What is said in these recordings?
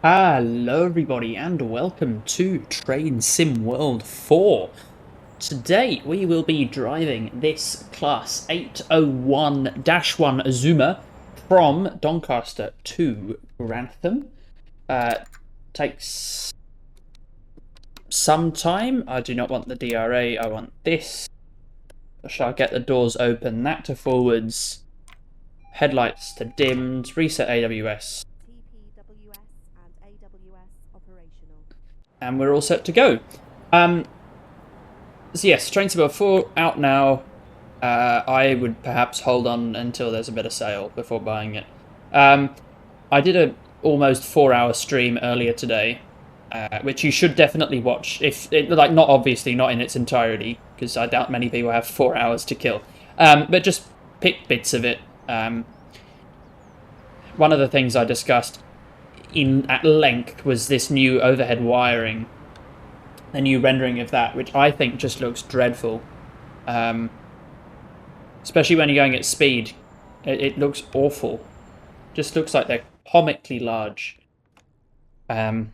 Hello everybody and welcome to Train Sim World 4. Today we will be driving this Class 801-1 AZUMA from Doncaster to Grantham. Takes some time. I do not want the DRA, I want this. I shall get the doors open, that to forwards, headlights to dimmed, reset AWS. And we're all set to go. So yes, Train Sim World 4 out now. I would perhaps hold on until there's a better sale before buying it. I did a almost 4-hour stream earlier today, which you should definitely watch. If not obviously not in its entirety, because I doubt many people have 4 hours to kill. But just pick bits of it. One of the things I discussed at length was this new overhead wiring, a new rendering of that, which I think just looks dreadful. Especially when you're going at speed, it looks awful. Just looks like they're comically large. And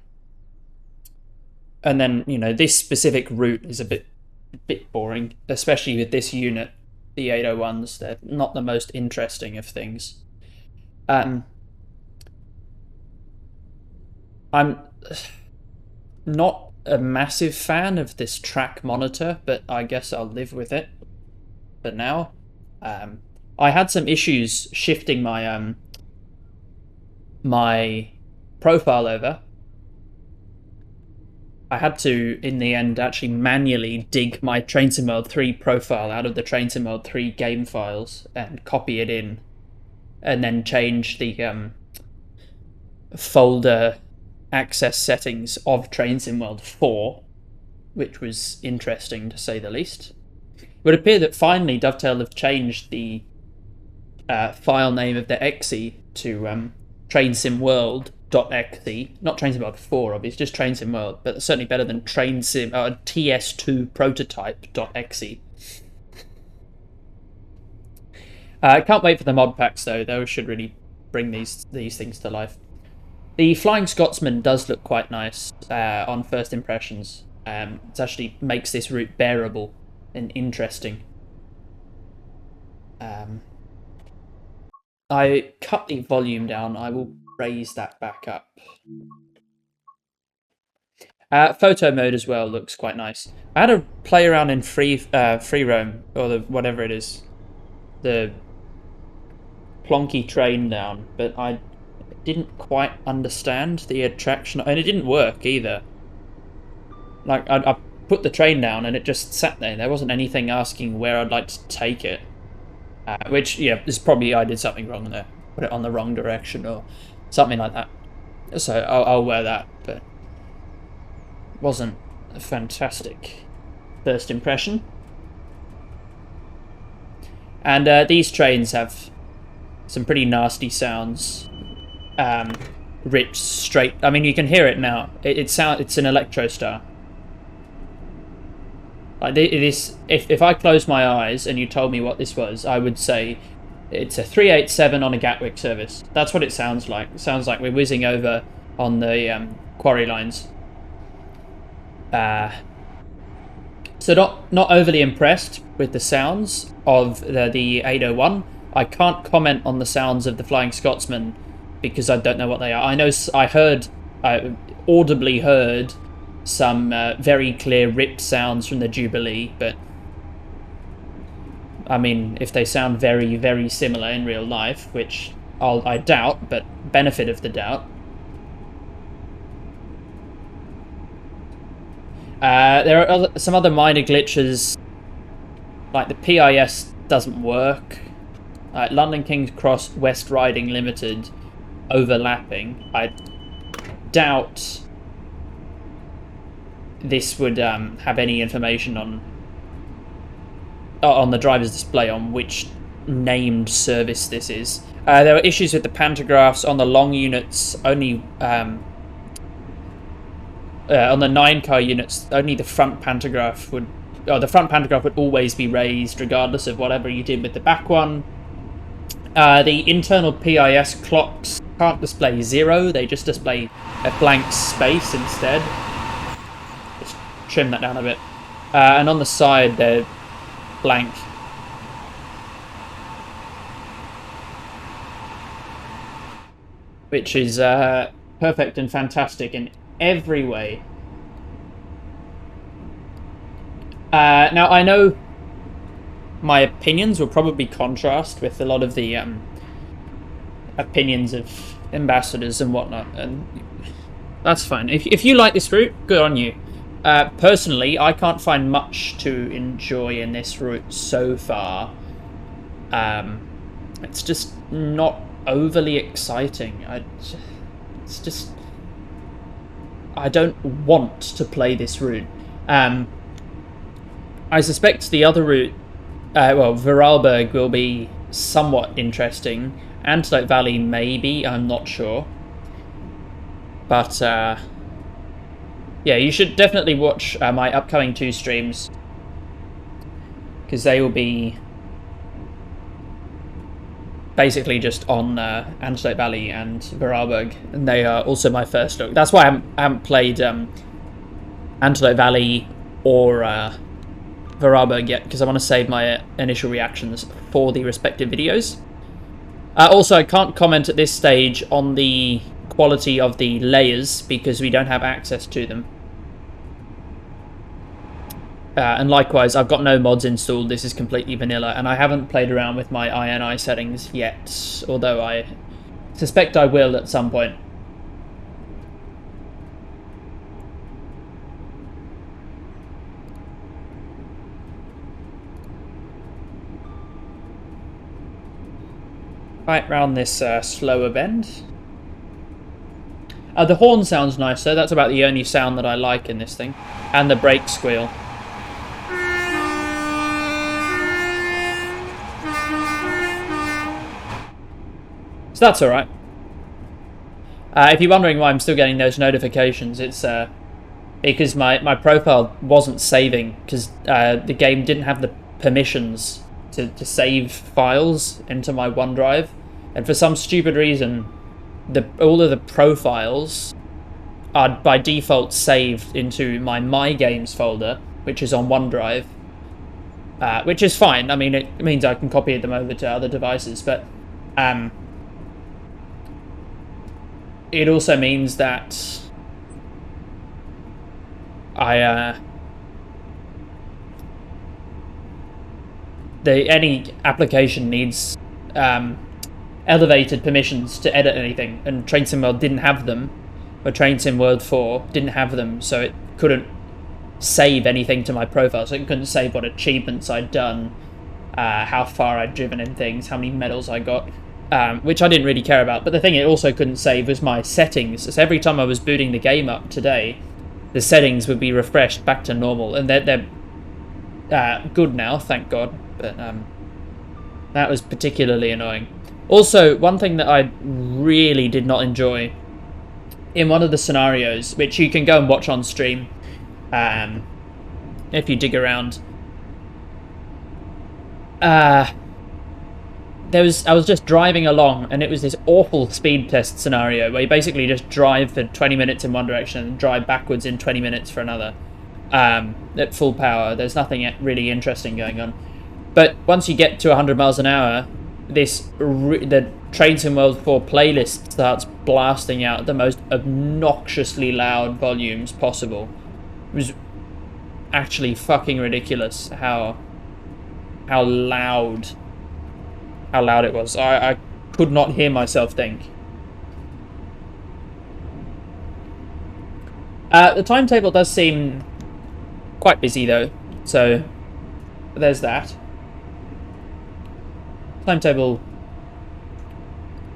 then, this specific route is a bit boring, especially with this unit, the 801s. They're not the most interesting of things. I'm not a massive fan of this track monitor, but I guess I'll live with it for now. I had some issues shifting my my profile over. I had to, in the end, actually manually dig my Train Sim World 3 profile out of the Train Sim World 3 game files and copy it in, and then change the folder access settings of Train Sim World 4, which was interesting to say the least. It would appear that finally Dovetail have changed the file name of the exe to trainsimworld.exe, not Train Sim World 4, obviously, just Train Sim World, but certainly better than TS2 prototype.exe. I can't wait for the mod packs though. Those should really bring these things to life. The Flying Scotsman does look quite nice on first impressions. It actually makes this route bearable and interesting. I cut the volume down. I will raise that back up. Photo mode as well looks quite nice. I had to play around in free roam, or whatever it is, the plonky train down, but I didn't quite understand the attraction, and it didn't work either. Like, I put the train down and it just sat there. There wasn't anything asking where I'd like to take it. Which, is probably I did something wrong there. Put it on the wrong direction or something like that. So I'll wear that, but it wasn't a fantastic first impression. And these trains have some pretty nasty sounds. Ripped straight. I mean, you can hear it now. It's an Electrostar. Like this, if I closed my eyes and you told me what this was, I would say it's a 387 on a Gatwick service. That's what it sounds like. It sounds like we're whizzing over on the quarry lines. So not overly impressed with the sounds of the 801. I can't comment on the sounds of the Flying Scotsman because I don't know what they are. I audibly heard some very clear ripped sounds from the Jubilee, but I mean, if they sound very, very similar in real life, which I doubt, but benefit of the doubt. There are some other minor glitches, like the PIS doesn't work. London King's Cross West Riding Limited overlapping. I doubt this would have any information on the driver's display on which named service this is. There were issues with the pantographs on the long units. Only on the 9-car units, only the front pantograph would always be raised, regardless of whatever you did with the back one. The internal PIS clocks can't display 0, they just display a blank space instead. Just trim that down a bit. And on the side, they're blank. Which is perfect and fantastic in every way. Now, I know my opinions will probably contrast with a lot of the opinions of ambassadors and whatnot, and that's fine. If you like this route, good on you. Personally, I can't find much to enjoy in this route so far. It's just not overly exciting. I don't want to play this route. I suspect the other route, Vorarlberg will be somewhat interesting. Antelope Valley, maybe, I'm not sure. But, yeah, you should definitely watch my upcoming 2 streams, because they will be basically just on Antelope Valley and Vorarlberg, and they are also my first look. That's why I haven't played Antelope Valley or Vorarlberg yet, because I want to save my initial reactions for the respective videos. Also, I can't comment at this stage on the quality of the layers because we don't have access to them. And likewise, I've got no mods installed. This is completely vanilla, and I haven't played around with my INI settings yet, although I suspect I will at some point. Right round this slower bend. The horn sounds nicer. That's about the only sound that I like in this thing. And the brake squeal. So that's alright. If you're wondering why I'm still getting those notifications, it's because my profile wasn't saving, because the game didn't have the permissions to save files into my OneDrive, and for some stupid reason all of the profiles are by default saved into my games folder, which is on OneDrive, which is fine. I mean, it means I can copy them over to other devices, but it also means that any application needs elevated permissions to edit anything, and Train Sim World didn't have them, or Train Sim World 4 didn't have them, so it couldn't save anything to my profile, so it couldn't save what achievements I'd done, how far I'd driven in things, how many medals I got, which I didn't really care about. But the thing it also couldn't save was my settings, so every time I was booting the game up today, the settings would be refreshed back to normal, and they're good now, thank God. But that was particularly annoying. Also, one thing that I really did not enjoy in one of the scenarios, which you can go and watch on stream if you dig around, I was just driving along, and it was this awful speed test scenario where you basically just drive for 20 minutes in one direction and drive backwards in 20 minutes for another at full power. There's nothing really interesting going on. But once you get to 100 miles an hour, the Train Sim World 4 playlist starts blasting out the most obnoxiously loud volumes possible. It was actually fucking ridiculous how loud it was. I could not hear myself think. The timetable does seem quite busy though, so there's that. Timetable,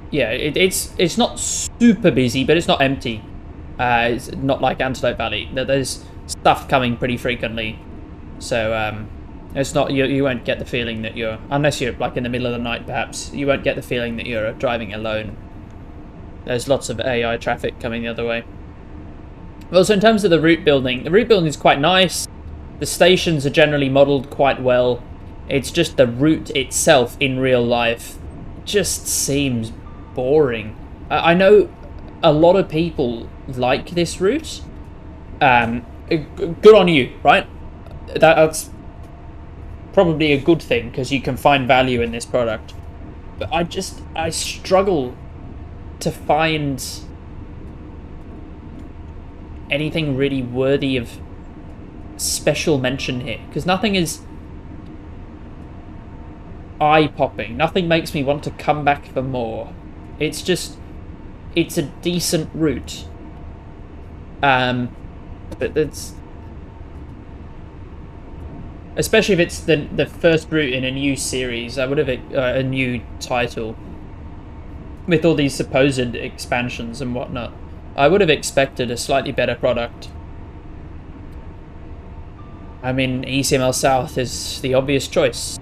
yeah, it's not super busy, but it's not empty. It's not like Antelope Valley. There's stuff coming pretty frequently, so it's not, you won't get the feeling that you're, unless you're like in the middle of the night perhaps, you won't get the feeling that you're driving alone. There's lots of AI traffic coming the other way. Also, in terms of the route building is quite nice. The stations are generally modelled quite well. It's just the route itself in real life just seems boring. I know a lot of people like this route. Good on you, right? That's probably a good thing because you can find value in this product. But I struggle to find anything really worthy of special mention here because nothing is eye-popping. Nothing makes me want to come back for more. It's a decent route. But it's especially if it's the first route in a new series. I would have a new title with all these supposed expansions and whatnot. I would have expected a slightly better product. I mean, ECML South is the obvious choice.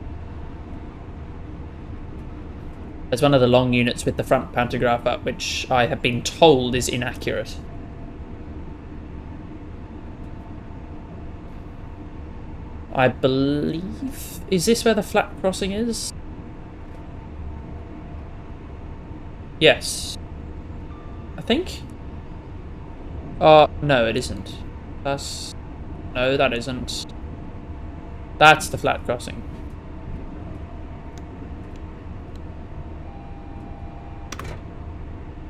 There's one of the long units with the front pantograph up, which I have been told is inaccurate. I believe... Is this where the flat crossing is? Yes. I think? No, it isn't. No, that isn't. That's the flat crossing.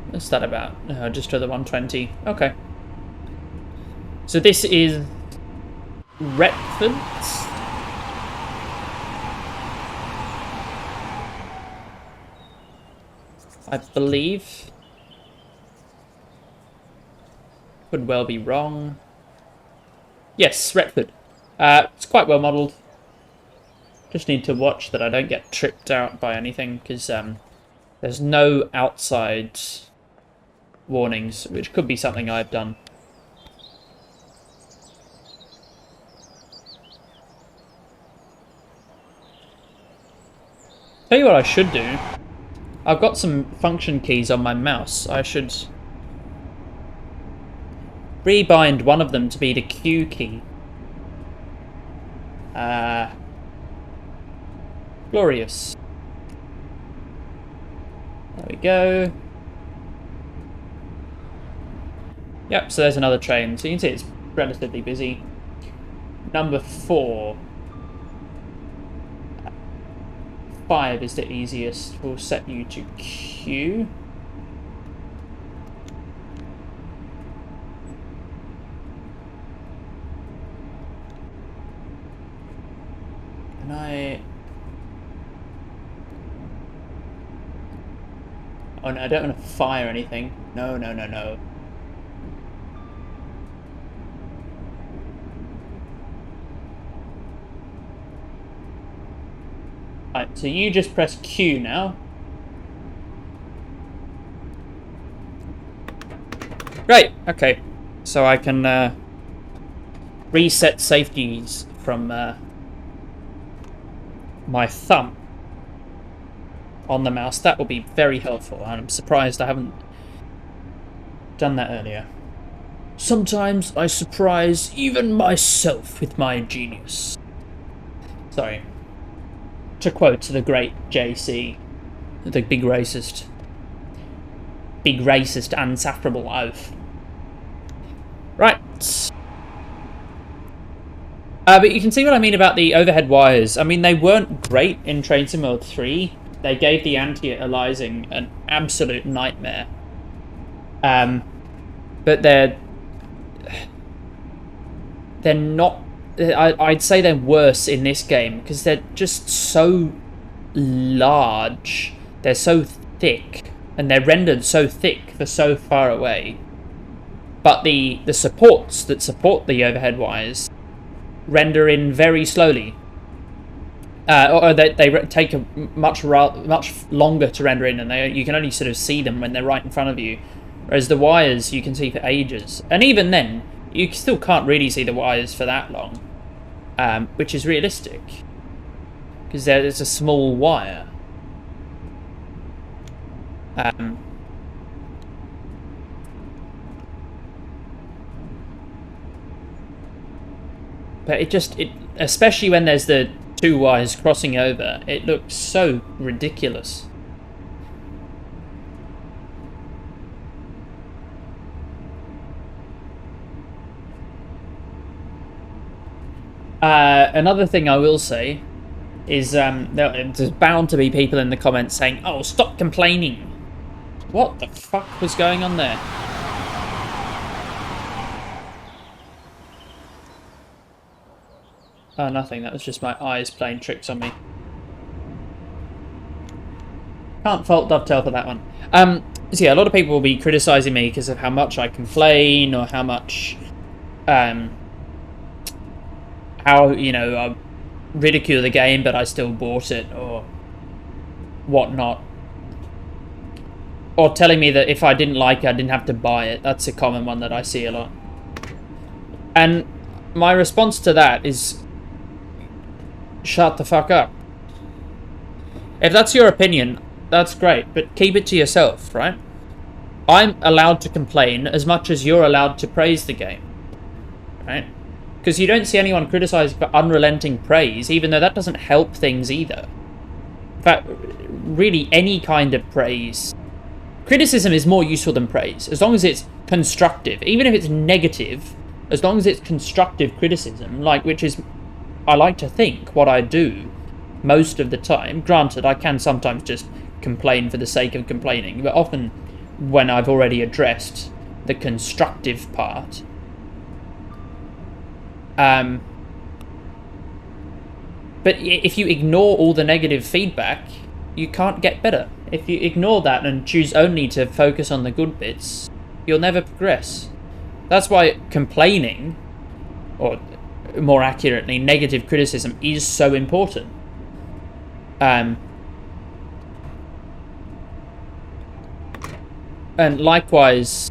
What's that about? Just to the 120. Okay. So this is Retford. I believe. Could well be wrong. Yes, Retford. It's quite well modelled. Just need to watch that I don't get tripped out by anything, because there's no outside warnings, which could be something I've done. Tell you what I should do. I've got some function keys on my mouse. I should rebind one of them to be the Q key. Glorious. There we go. Yep, so there's another train. So you can see it's relatively busy. Number 4. 5 is the easiest. We'll set you to Q. And oh no, I don't want to fire anything. No, no, no, no. Right, so you just press Q now. Great, okay. So I can reset safeties from my thumb on the mouse. That will be very helpful, and I'm surprised I haven't done that earlier. Sometimes I surprise even myself with my genius. Sorry. To quote the great JC, the big racist unsufferable oath. Right. But you can see what I mean about the overhead wires. I mean, they weren't great in Train Sim World 3. They gave the anti-aliasing an absolute nightmare. But they're not... I'd say they're worse in this game because they're just so large. They're so thick, and they're rendered so thick for so far away. But the supports that support the overhead wires render in very slowly. Or they take a much longer to render in, and you can only sort of see them when they're right in front of you. Whereas the wires you can see for ages, and even then you still can't really see the wires for that long, which is realistic because there's a small wire. But it especially when there's the two wires crossing over, it looks so ridiculous. Another thing I will say is there's bound to be people in the comments saying, "Oh, stop complaining." What the fuck was going on there? Oh, nothing. That was just my eyes playing tricks on me. Can't fault Dovetail for that one. So yeah, a lot of people will be criticising me because of how much I complain or how much, how I ridicule the game, but I still bought it or whatnot. Or telling me that if I didn't like it, I didn't have to buy it. That's a common one that I see a lot. And my response to that is, shut the fuck up. If that's your opinion, that's great, but keep it to yourself, right? I'm allowed to complain as much as you're allowed to praise the game, right? Because you don't see anyone criticising for unrelenting praise, even though that doesn't help things either. In fact, really any kind of praise. Criticism is more useful than praise, as long as it's constructive. Even if it's negative, as long as it's constructive criticism, which is, I like to think, what I do most of the time. Granted, I can sometimes just complain for the sake of complaining, but often when I've already addressed the constructive part. But if you ignore all the negative feedback, you can't get better. If you ignore that and choose only to focus on the good bits, you'll never progress. That's why complaining, or more accurately, negative criticism, is so important. And likewise,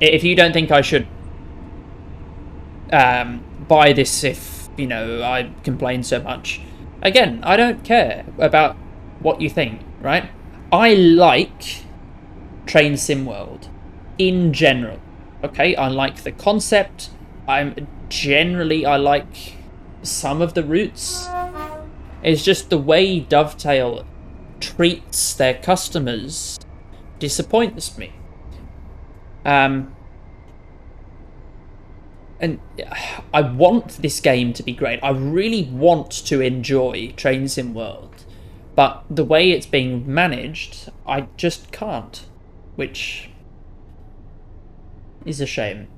if you don't think I should buy this if, I complain so much, again, I don't care about what you think, right? I like Train Sim World in general, okay? I like the concept. I like some of the routes. It's just the way Dovetail treats their customers disappoints me. And I want this game to be great. I really want to enjoy Train Sim World, but the way it's being managed, I just can't, which is a shame.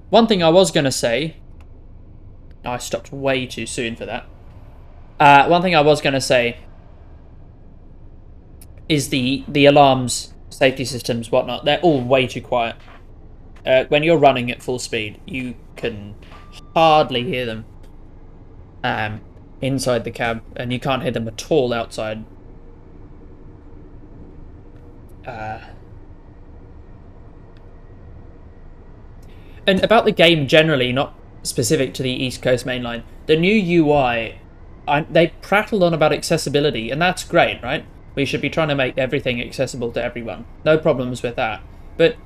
One thing I was going to say, I stopped way too soon for that. One thing I was going to say is the alarms, safety systems, whatnot. They're all way too quiet. When you're running at full speed, you can hardly hear them inside the cab, and you can't hear them at all outside. And about the game generally, not specific to the East Coast mainline, the new UI, they prattled on about accessibility, and that's great, right? We should be trying to make everything accessible to everyone. No problems with that. But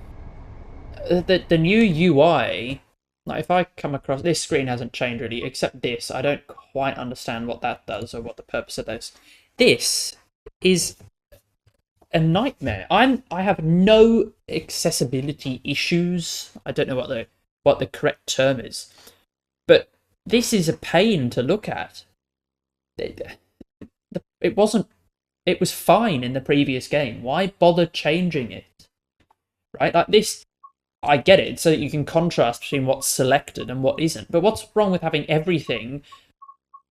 the new UI, like if I come across, this screen hasn't changed really, except this. I don't quite understand what that does or what the purpose of this. This is a nightmare. I have no accessibility issues. I don't know what the correct term is, but this is a pain to look at. It wasn't. It was fine in the previous game. Why bother changing it? Right, like this. I get it, so that you can contrast between what's selected and what isn't. But what's wrong with having everything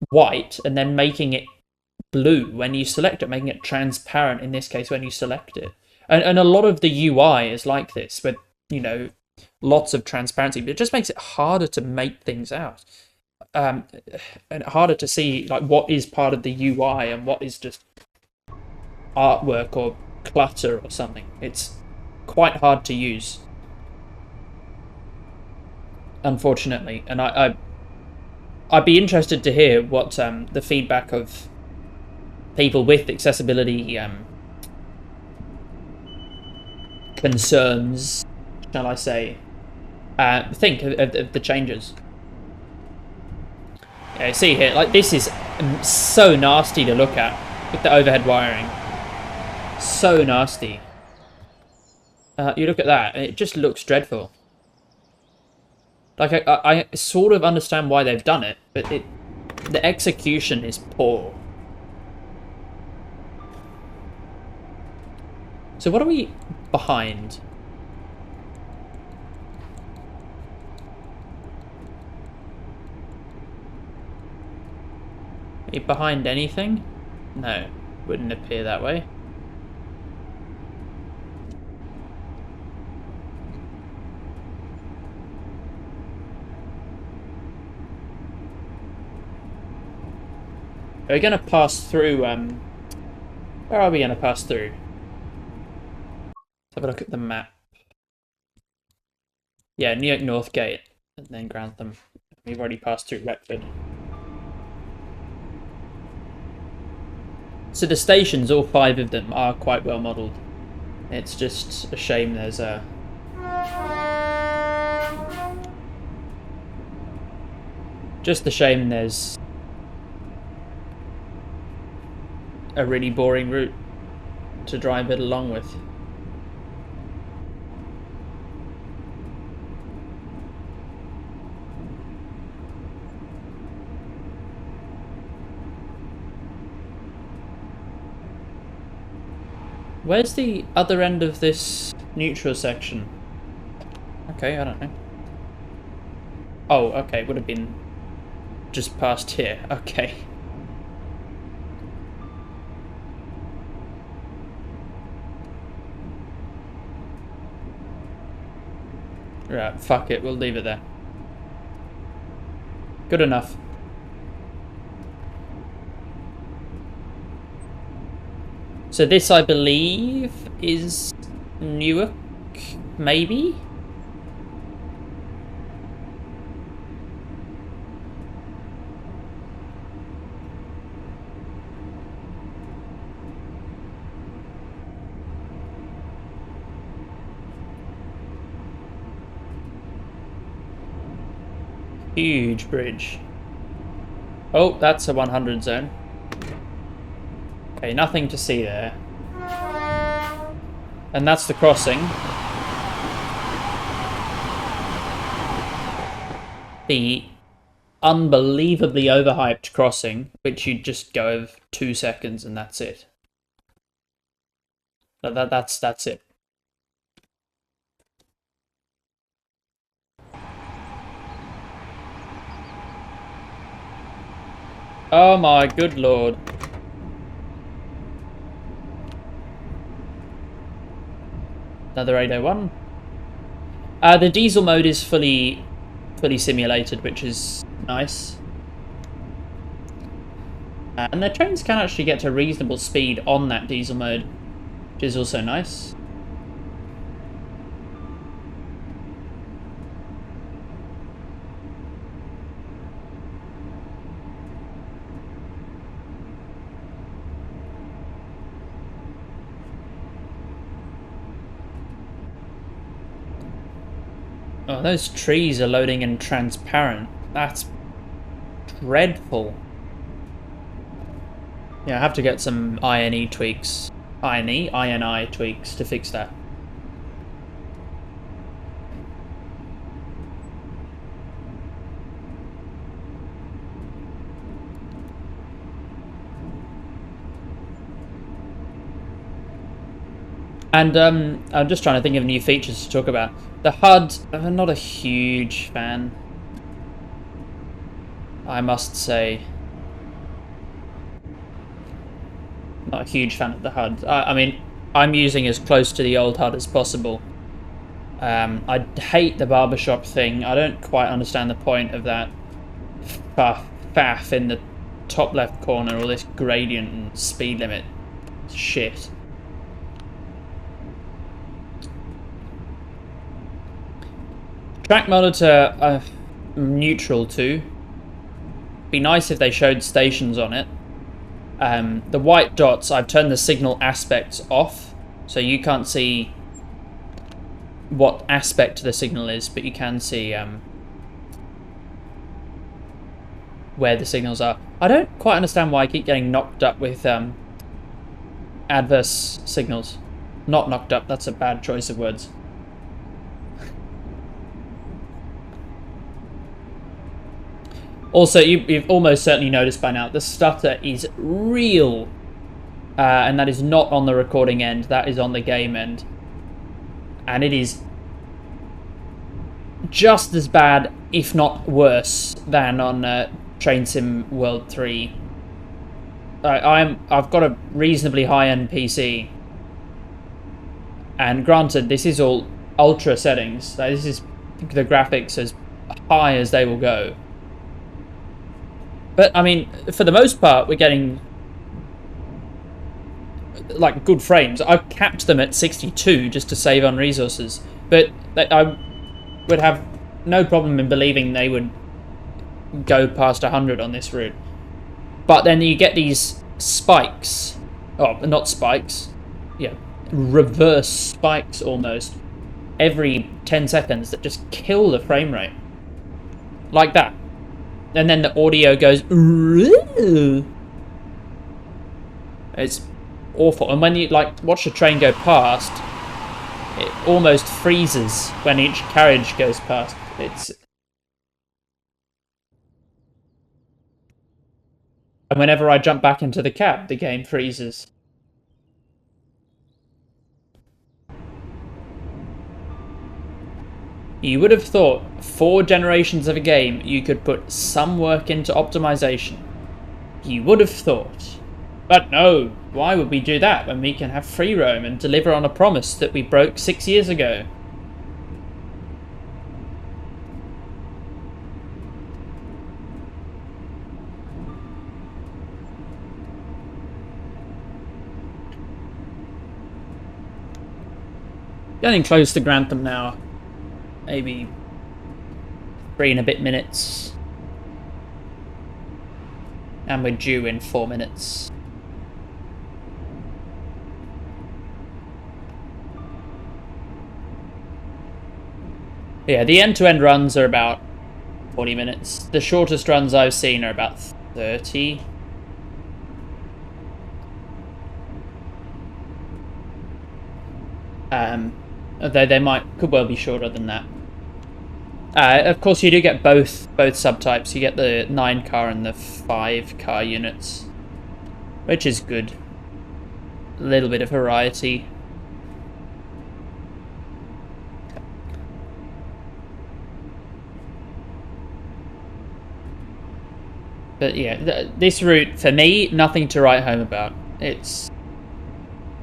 white and then making it blue when you select it, making it transparent in this case when you select it? And a lot of the UI is like this, with lots of transparency, but it just makes it harder to make things out, and harder to see like what is part of the UI and what is just artwork or clutter or something. It's quite hard to use, unfortunately, and I'd be interested to hear what the feedback of people with accessibility concerns, shall I say, think of the changes. Yeah, see here, like this is so nasty to look at with the overhead wiring. So nasty. You look at that, and it just looks dreadful. Like, I sort of understand why they've done it, but the execution is poor. So what are we behind? Are you behind anything? No, wouldn't appear that way. Are we going to pass through, where are we going to pass through? Let's have a look at the map. Yeah, New York North Gate, and then Grantham. We've already passed through Retford. So the stations, all 5 of them, are quite well modelled. It's just a shame there's a... Just a shame there's a really boring route to drive it along with. Where's the other end of this neutral section? Okay, I don't know. Oh, okay, would have been just past here. Okay. Right, fuck it, we'll leave it there. Good enough. So this, I believe, is Newark, maybe? Huge bridge. Oh, that's a 100 zone. Okay, nothing to see there. And that's the crossing. The unbelievably overhyped crossing, which you just go over 2 seconds and that's it. That's it. Oh my good lord. Another 801. The diesel mode is fully simulated, which is nice. And the trains can actually get to reasonable speed on that diesel mode, which is also nice. Oh, those trees are loading in transparent. That's dreadful. Yeah, I have to get some INE tweaks. INI tweaks to fix that. And I'm just trying to think of new features to talk about. The HUD, I'm not a huge fan, I must say. Not a huge fan of the HUD. I mean, I'm using as close to the old HUD as possible. I hate the barbershop thing. I don't quite understand the point of that faff in the top left corner, all this gradient and speed limit shit. Track monitor, neutral too. Be nice if they showed stations on it. The white dots, I've turned the signal aspects off, so you can't see what aspect the signal is, but you can see where the signals are. I don't quite understand why I keep getting knocked up with adverse signals. Not knocked up, that's a bad choice of words. Also, you've almost certainly noticed by now, the stutter is real. And that is not on the recording end, that is on the game end. And it is just as bad, if not worse, than on Train Sim World 3. I've got a reasonably high-end PC. And granted, this is all ultra settings. This is the graphics as high as they will go. But, I mean, for the most part, we're getting like good frames. I've capped them at 62 just to save on resources. But I would have no problem in believing they would go past 100 on this route. But then you get these spikes. Oh, not spikes. Yeah, reverse spikes almost. Every 10 seconds that just kill the frame rate. Like that. And then the audio goes... It's awful. And when you like watch a train go past, it almost freezes when each carriage goes past. And whenever I jump back into the cab, the game freezes. You would have thought 4 generations of a game you could put some work into optimization. You would have thought. But no, why would we do that when we can have free roam and deliver on a promise that we broke 6 years ago? Getting close to Grantham now. Maybe 3 and a bit minutes. And we're due in 4 minutes. Yeah, the end-to-end runs are about 40 minutes. The shortest runs I've seen are about 30. Although they could well be shorter than that. Of course, you do get both subtypes. You get the 9-car and the 5-car units, which is good. A little bit of variety. But yeah, this route, for me, nothing to write home about.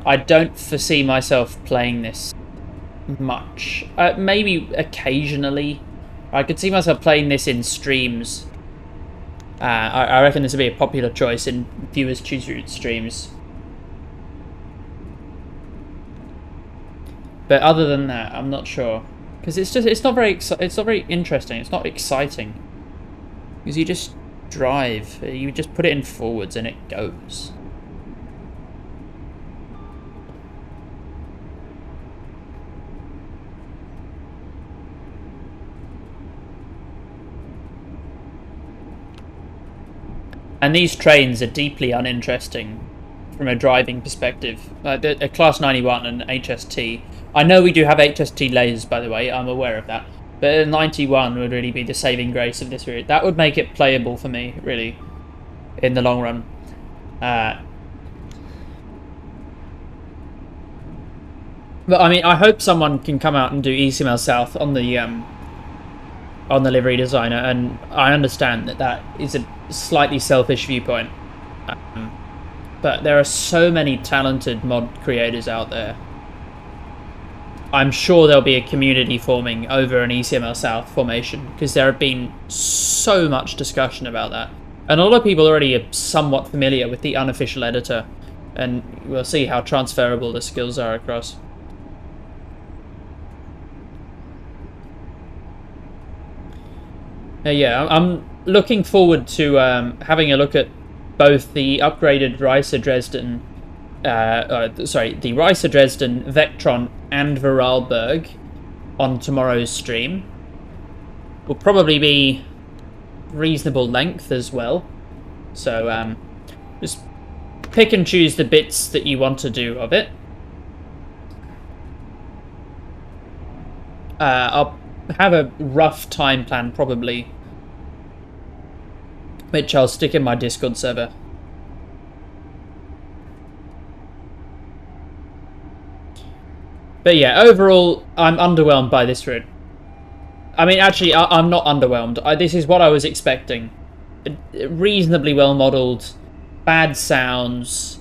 I don't foresee myself playing this much. Maybe occasionally. I could see myself playing this in streams. I reckon this would be a popular choice in viewers choose route streams. But other than that, I'm not sure, because it's not very interesting. It's not exciting, because you just drive. You just put it in forwards and it goes. And these trains are deeply uninteresting from a driving perspective. A Class 91 and HST. I know we do have HST lasers, by the way, I'm aware of that. But a 91 would really be the saving grace of this route. That would make it playable for me, really, in the long run. But I mean, I hope someone can come out and do ECML South on the livery designer, and I understand that is a slightly selfish viewpoint. But there are so many talented mod creators out there. I'm sure there'll be a community forming over an ECML South formation, because there have been so much discussion about that. And a lot of people already are somewhat familiar with the unofficial editor, and we'll see how transferable the skills are across. Yeah, I'm looking forward to having a look at both the upgraded Reiser Dresden, the Reiser Dresden, Vectron, and Vorarlberg on tomorrow's stream. Will probably be reasonable length as well, so just pick and choose the bits that you want to do of it. I'll have a rough time plan probably, which I'll stick in my Discord server. But yeah, overall, I'm underwhelmed by this route. I mean, actually, I'm not underwhelmed. This is what I was expecting. Reasonably well modelled, bad sounds,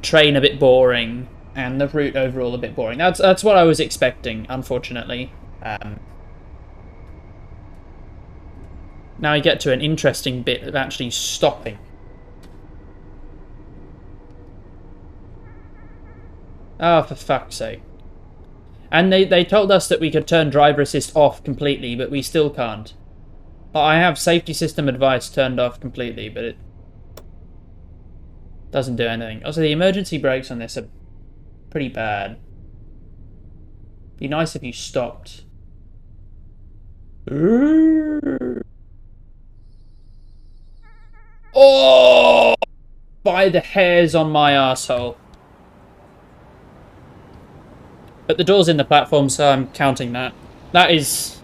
train a bit boring, and the route overall a bit boring. That's what I was expecting, unfortunately. Now you get to an interesting bit of actually stopping. Oh, for fuck's sake. And they told us that we could turn driver assist off completely, but we still can't. I have safety system advice turned off completely, but it doesn't do anything. Also, the emergency brakes on this are pretty bad. Be nice if you stopped. Oh! By the hairs on my arsehole. But the door's in the platform, so I'm counting that. That is...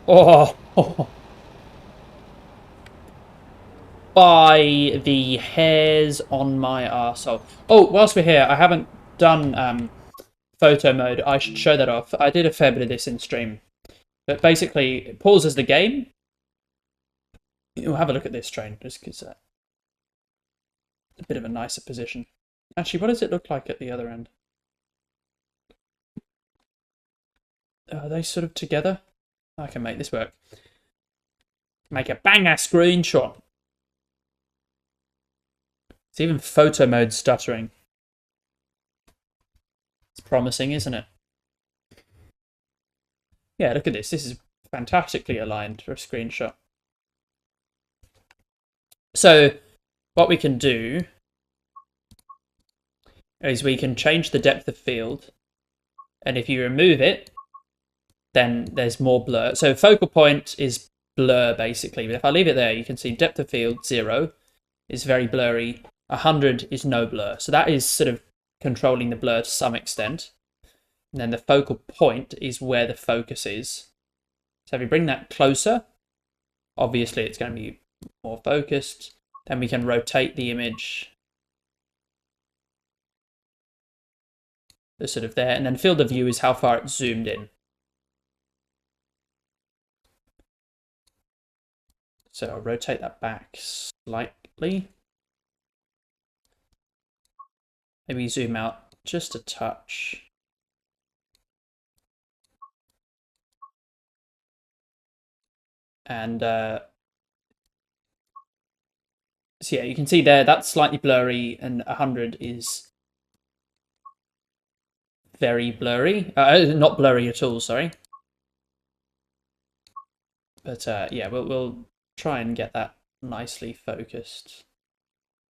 Oh! By the hairs on my arsehole. Oh, whilst we're here, I haven't done photo mode. I should show that off. I did a fair bit of this in stream. But basically, it pauses the game. We'll have a look at this train, just because a bit of a nicer position. Actually, what does it look like at the other end? Are they sort of together? I can make this work. Make a banger screenshot. It's even photo mode stuttering. It's promising, isn't it? Yeah, look at this. This is fantastically aligned for a screenshot. So, what we can do is we can change the depth of field. And if you remove it, then there's more blur. So focal point is blur, basically. But if I leave it there, you can see depth of field, 0, is very blurry. 100 is no blur. So that is sort of controlling the blur to some extent. And then the focal point is where the focus is. So if we bring that closer, obviously it's going to be more focused. Then we can rotate the image. They're sort of there. And then field of view is how far it's zoomed in. So I'll rotate that back slightly. Maybe zoom out just a touch. And so yeah, you can see there, that's slightly blurry, and 100 is very blurry. Not blurry at all, sorry. But yeah, we'll try and get that nicely focused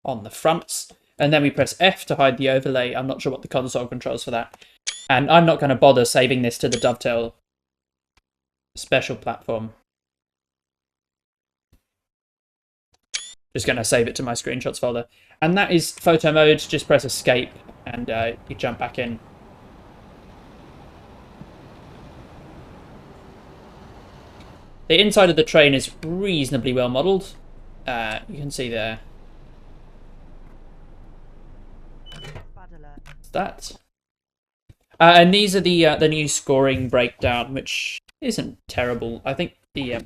on the fronts. And then we press F to hide the overlay. I'm not sure what the console controls for that. And I'm not going to bother saving this to the Dovetail special platform. Just going to save it to my screenshots folder. And that is photo mode. Just press escape and you jump back in. The inside of the train is reasonably well modelled. You can see there. That. And these are the new scoring breakdown, which isn't terrible. I think the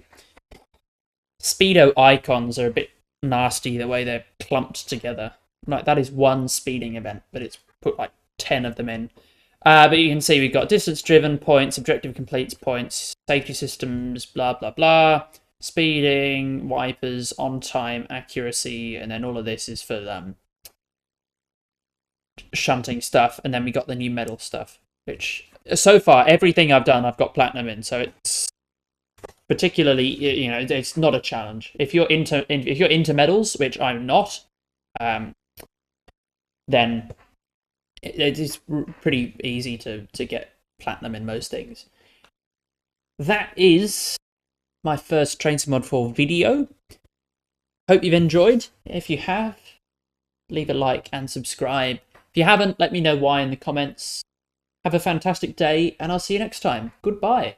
speedo icons are a bit nasty the way they're clumped together. Like that is one speeding event, but it's put like 10 of them in. But you can see we've got distance driven points, objective completes points, safety systems, blah blah blah, speeding, wipers, on time, accuracy, and then all of this is for shunting stuff. And then we got the new medal stuff, which so far everything I've done I've got platinum in, so it's particularly, you know, it's not a challenge. If you're into medals, which I'm not, then it is pretty easy to get platinum in most things. That is my first Train Sim Mod 4 video. Hope you've enjoyed. If you have, leave a like and subscribe. If you haven't, let me know why in the comments. Have a fantastic day, and I'll see you next time. Goodbye.